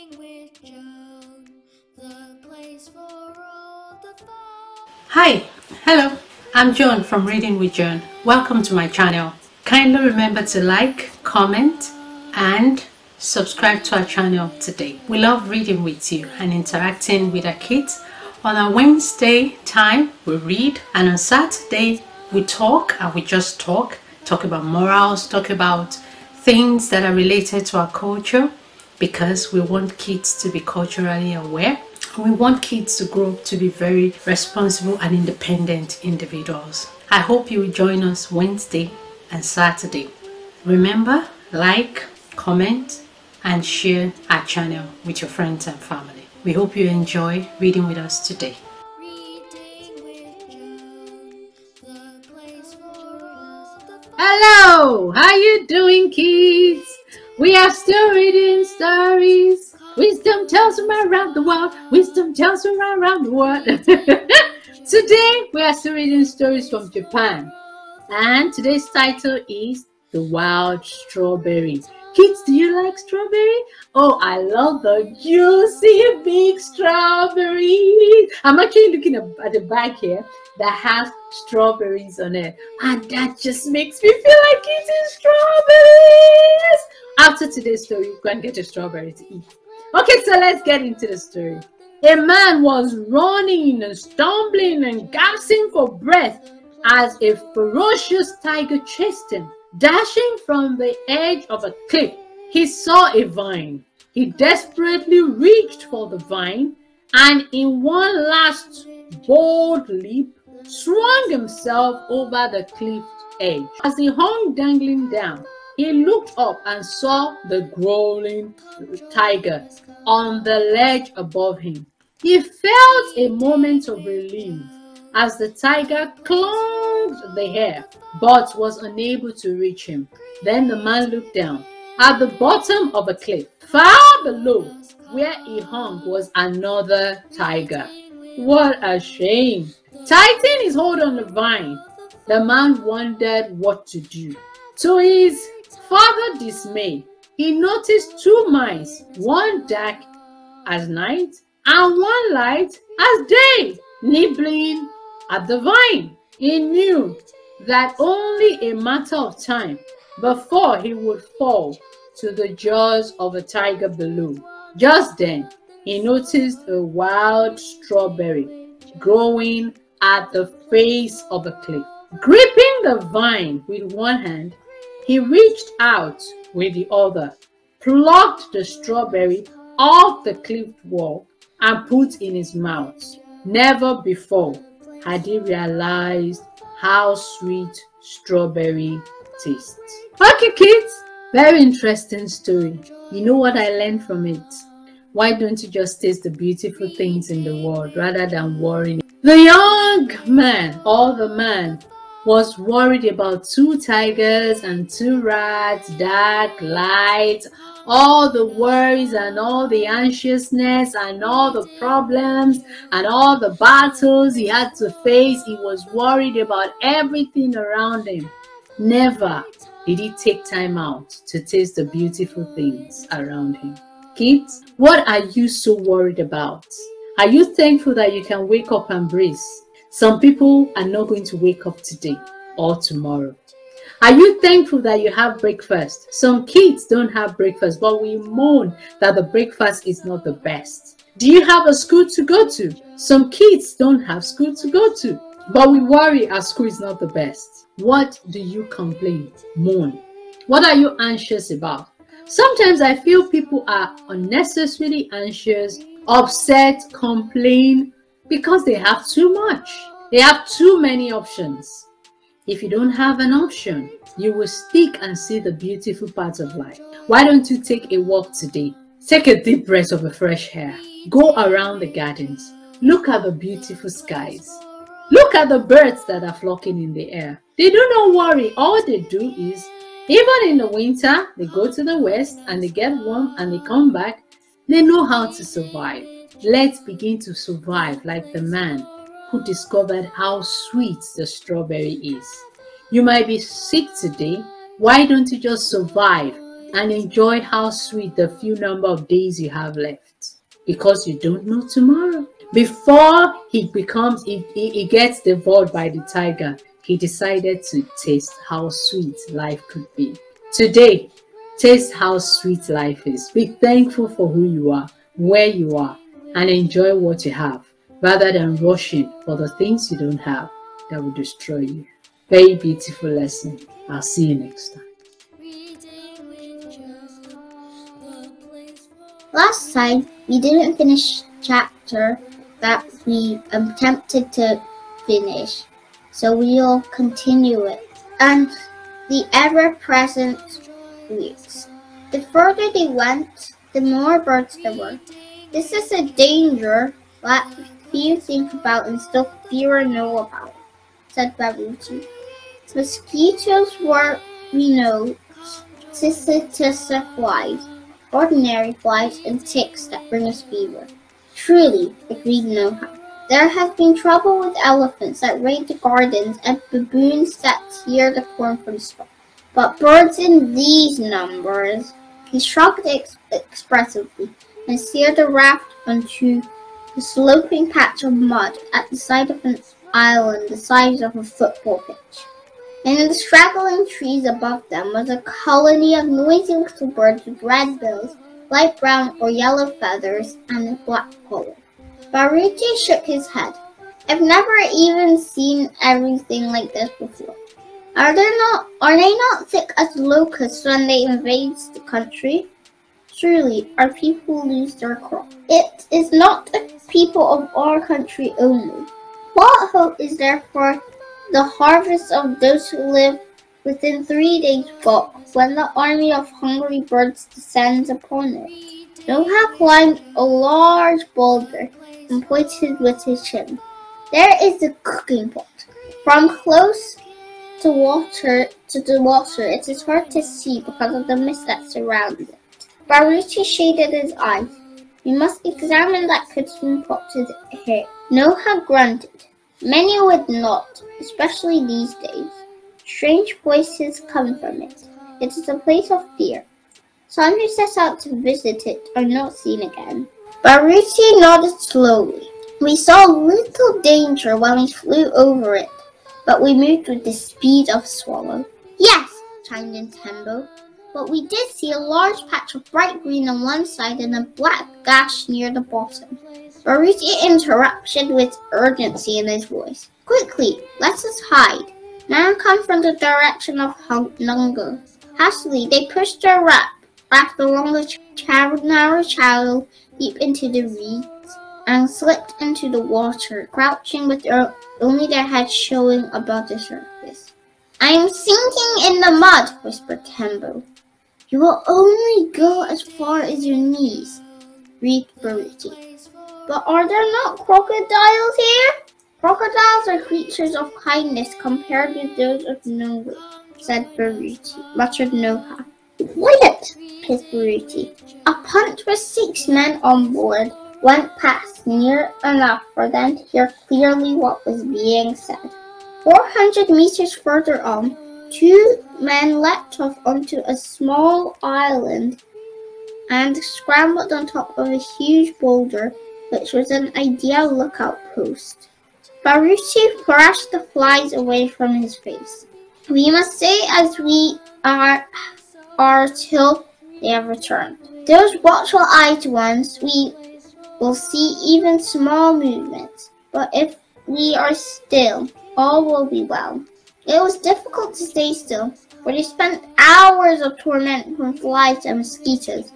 Reading with Joan, the place for all the fun. Hi, hello, I'm Joan from Reading with Joan. Welcome to my channel. Kindly remember to like, comment, and subscribe to our channel today. We love reading with you and interacting with our kids. On our Wednesday time, we read, and on Saturday, we talk and we just talk about morals, talk about things that are related to our culture, because we want kids to be culturally aware. We want kids to grow up to be very responsible and independent individuals. I hope you will join us Wednesday and Saturday. Remember, like, comment, and share our channel with your friends and family. We hope you enjoy reading with us today. Reading with Joan, the place for all the fun. Hello, how you doing, kids? We are still reading stories. Wisdom tells from around the world. Wisdom tells from around the world. Today, we are still reading stories from Japan. And today's title is The Wild Strawberry. Kids, do you like strawberry? Oh, I love the juicy big strawberries. I'm actually looking at the bag here that has strawberries on it. And that just makes me feel like eating strawberries. After today's story, you can get a strawberry to eat. Okay, so let's get into the story. A man was running and stumbling and gasping for breath as a ferocious tiger chased him. Dashing from the edge of a cliff, he saw a vine. He desperately reached for the vine and in one last bold leap, swung himself over the cliff edge. As he hung dangling down, he looked up and saw the growling tiger on the ledge above him. He felt a moment of relief as the tiger clung the hair, but was unable to reach him. Then the man looked down. At the bottom of a cliff, far below where he hung, was another tiger. What a shame! Tightening his hold on the vine, the man wondered what to do. To his further dismay, he noticed two mice, one dark as night and one light as day, nibbling at the vine. He knew that only a matter of time before he would fall to the jaws of a tiger below. Just then, he noticed a wild strawberry growing at the face of a cliff. Gripping the vine with one hand, he reached out with the other, plucked the strawberry off the cliff wall, and put in his mouth. Never before had he realized how sweet strawberry tastes. Okay, kids, very interesting story. You know what I learned from it? Why don't you just taste the beautiful things in the world rather than worrying? The young man, or the man, was worried about two tigers and two rats, dark, light, all the worries and all the anxiousness and all the problems and all the battles he had to face. He was worried about everything around him. Never did he take time out to taste the beautiful things around him. Kids, what are you so worried about? Are you thankful that you can wake up and breathe? Some people are not going to wake up today or tomorrow. Are you thankful that you have breakfast? Some kids don't have breakfast, but we moan that the breakfast is not the best. Do you have a school to go to? Some kids don't have school to go to, but we worry our school is not the best. What do you complain, moan? What are you anxious about? Sometimes I feel people are unnecessarily anxious, upset, complain because they have too much. They have too many options. If you don't have an option, you will stick and see the beautiful parts of life. Why don't you take a walk today? Take a deep breath of a fresh air. Go around the gardens. Look at the beautiful skies. Look at the birds that are flocking in the air. They do not worry. All they do is, even in the winter, they go to the west and they get warm and they come back. They know how to survive. Let's begin to survive like the man who discovered how sweet the strawberry is. You might be sick today. Why don't you just survive and enjoy how sweet the few number of days you have left, because you don't know tomorrow. Before he gets devoured by the tiger, he decided to taste how sweet life could be. Today, taste how sweet life is. Be thankful for who you are, where you are, and enjoy what you have, rather than rushing for the things you don't have that will destroy you. Very beautiful lesson. I'll see you next time. Reading with Joan, the place for Last time, we didn't finish chapter that we attempted to finish, so we'll continue it. And the ever-present weeks. The further they went, the more birds there were. This is a danger that few think about and still fewer know about, said Babuji. Mosquitoes were, we know, Tissa flies, ordinary flies and ticks that bring us fever. Truly, agreed Noha. There has been trouble with elephants that raid the gardens and baboons that tear the corn from the stalk. But birds in these numbers. He shrugged expressively and steered the raft onto the sloping patch of mud at the side of an island the size of a football pitch. In the straggling trees above them was a colony of noisy little birds with red bills, light brown or yellow feathers, and a black collar. Baruti shook his head. I've never even seen everything like this before. Are they not thick as locusts when they invade the country? Surely our people lose their crop. It is not the people of our country only. What hope is there for the harvest of those who live within 3 days' walk when the army of hungry birds descends upon it? Noha climbed a large boulder and pointed with his chin. There is the cooking pot. From close to the water, it is hard to see because of the mist that surrounds it. Baruchi shaded his eyes. We must examine that cooking pot here. Noha grunted. Many would not, especially these days. Strange voices come from it. It is a place of fear. Some who set out to visit it are not seen again. Baruchi nodded slowly. We saw little danger when we flew over it, but we moved with the speed of a swallow. Yes, chimed in Tembo, but we did see a large patch of bright green on one side and a black gash near the bottom. Baruchi interrupted with urgency in his voice. Quickly, let us hide. Man come from the direction of Nungo. Hastily, they pushed their raft along the narrow channel deep into the reeds and slipped into the water, crouching with only their heads showing above the surface. I am sinking in the mud, whispered Tembo. You will only go as far as your knees, breathed Baruchi. But are there not crocodiles here? Crocodiles are creatures of kindness compared with those of Nungu, said Baruchi, muttered Noha. Wait, hissed Baruchi. A punt with 6 men on board went past near enough for them to hear clearly what was being said. 400 meters further on, 2 men leapt off onto a small island and scrambled on top of a huge boulder, which was an ideal lookout post. Baruchi brushed the flies away from his face. We must stay as we are till they have returned. Those watchful-eyed ones will see even small movements, but if we are still, all will be well. It was difficult to stay still, for they spent hours of torment from flies and mosquitoes,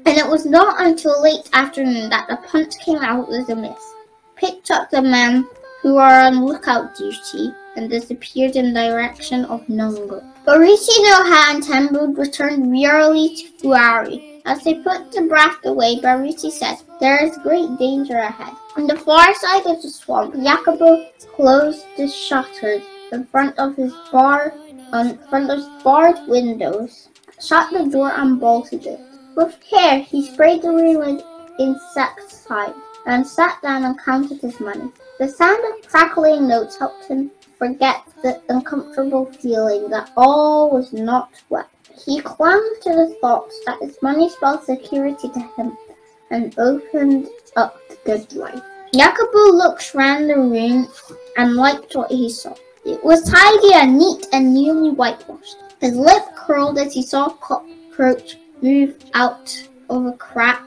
and it was not until late afternoon that the punt came out with a miss, picked up the men who were on lookout duty, and disappeared in the direction of Nungo. Baruchi, Noha, and Tembo returned wearily to Fuari. As they put the raft away, Baruchi said, There is great danger ahead. On the far side of the swamp, Jacobo closed the shutters in front of his barred windows, shut the door and bolted it. With care, he sprayed the room with insecticide and sat down and counted his money. The sound of crackling notes helped him forget the uncomfortable feeling that all was not well. He clung to the thoughts that his money spelled security to him and opened up the good life. Jacobo looked round the room and liked what he saw. It was tidy and neat and newly whitewashed. His lip curled as he saw a cockroach move out of a crack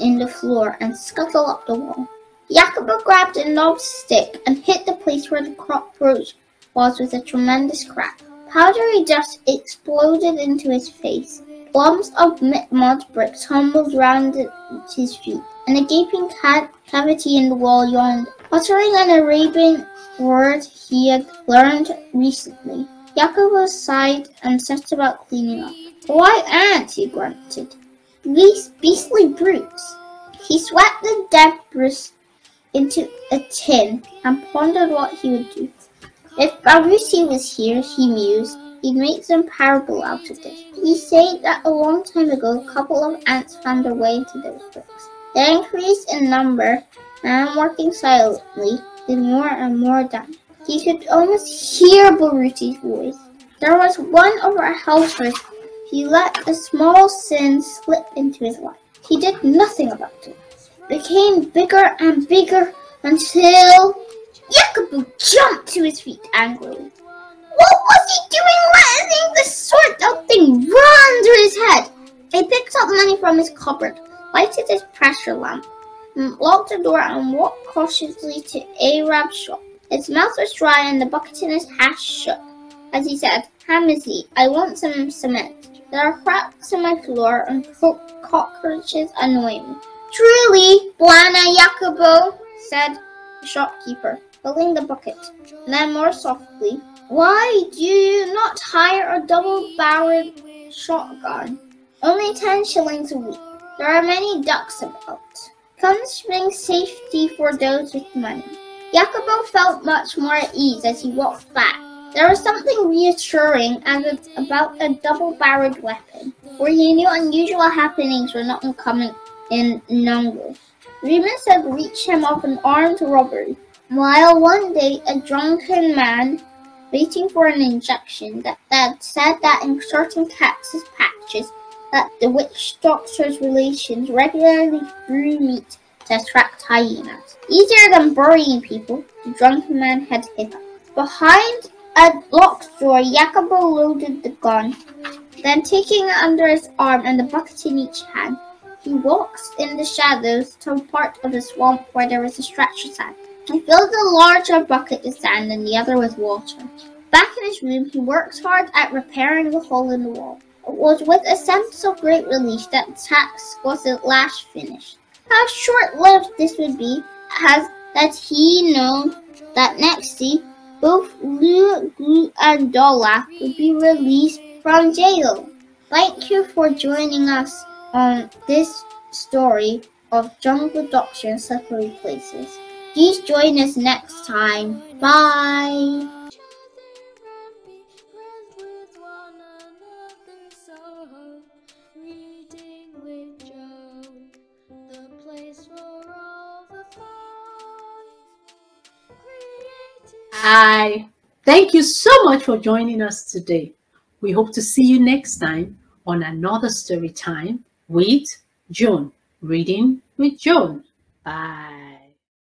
in the floor and scuttle up the wall. Jacobo grabbed a knobbed stick and hit the place where the cockroach was with a tremendous crack. Powdery dust exploded into his face. Lumps of mud bricks tumbled round his feet, and a gaping cavity in the wall yawned, uttering an Arabian word he had learned recently. Jacobo sighed and set about cleaning up. "Why, aunt," he grunted. "These beastly brutes." He swept the debris into a tin and pondered what he would do. If Barusi was here, he mused, he'd make some parable out of this. He said that a long time ago a couple of ants found their way into those bricks. They increased in number, and working silently, did more and more damage. He could almost hear Barusi's voice. There was one of our helpers. He let a small sin slip into his life. He did nothing about it. It became bigger and bigger until Jacobo jumped to his feet angrily. What was he doing letting this sort of thing run through his head? He picked up money from his cupboard, lighted his pressure lamp, locked the door and walked cautiously to Arab's shop. His mouth was dry and the bucket in his hat shook as he said, "Hamizi, I want some cement. There are cracks in my floor and cockroaches annoy me." "Truly, Bwana Jacobo," said the shopkeeper, filling the bucket. Then more softly, "Why do you not hire a double-barreled shotgun? Only 10 shillings a week. There are many ducks about. Guns bring safety for those with money." Jacobo felt much more at ease as he walked back. There was something reassuring about a double-barreled weapon, for he knew unusual happenings were not uncommon in Nongo. Rumors had reached him of an armed robbery, while one day a drunken man waiting for an injection that said that in certain cactus patches that the witch doctor's relations regularly grew meat to attract hyenas. Easier than burying people, the drunken man had hiccup. Behind a locked door, Jacobo loaded the gun. Then taking it under his arm and the bucket in each hand, he walked in the shadows to a part of the swamp where there was a stretch of sand. He filled the larger bucket with sand and the other with water. Back in his room, he worked hard at repairing the hole in the wall. It was with a sense of great relief that the task was at last finished. How short-lived this would be, had he known that next day both Lu, Glu, and Dola would be released from jail. Thank you for joining us on this story of Jungle Doctor and Slippery Places. Please join us next time. Bye! Reading with Joan, the place for all the fun. Hi. Thank you so much for joining us today. We hope to see you next time on another story time with Joan. Reading with Joan. Bye.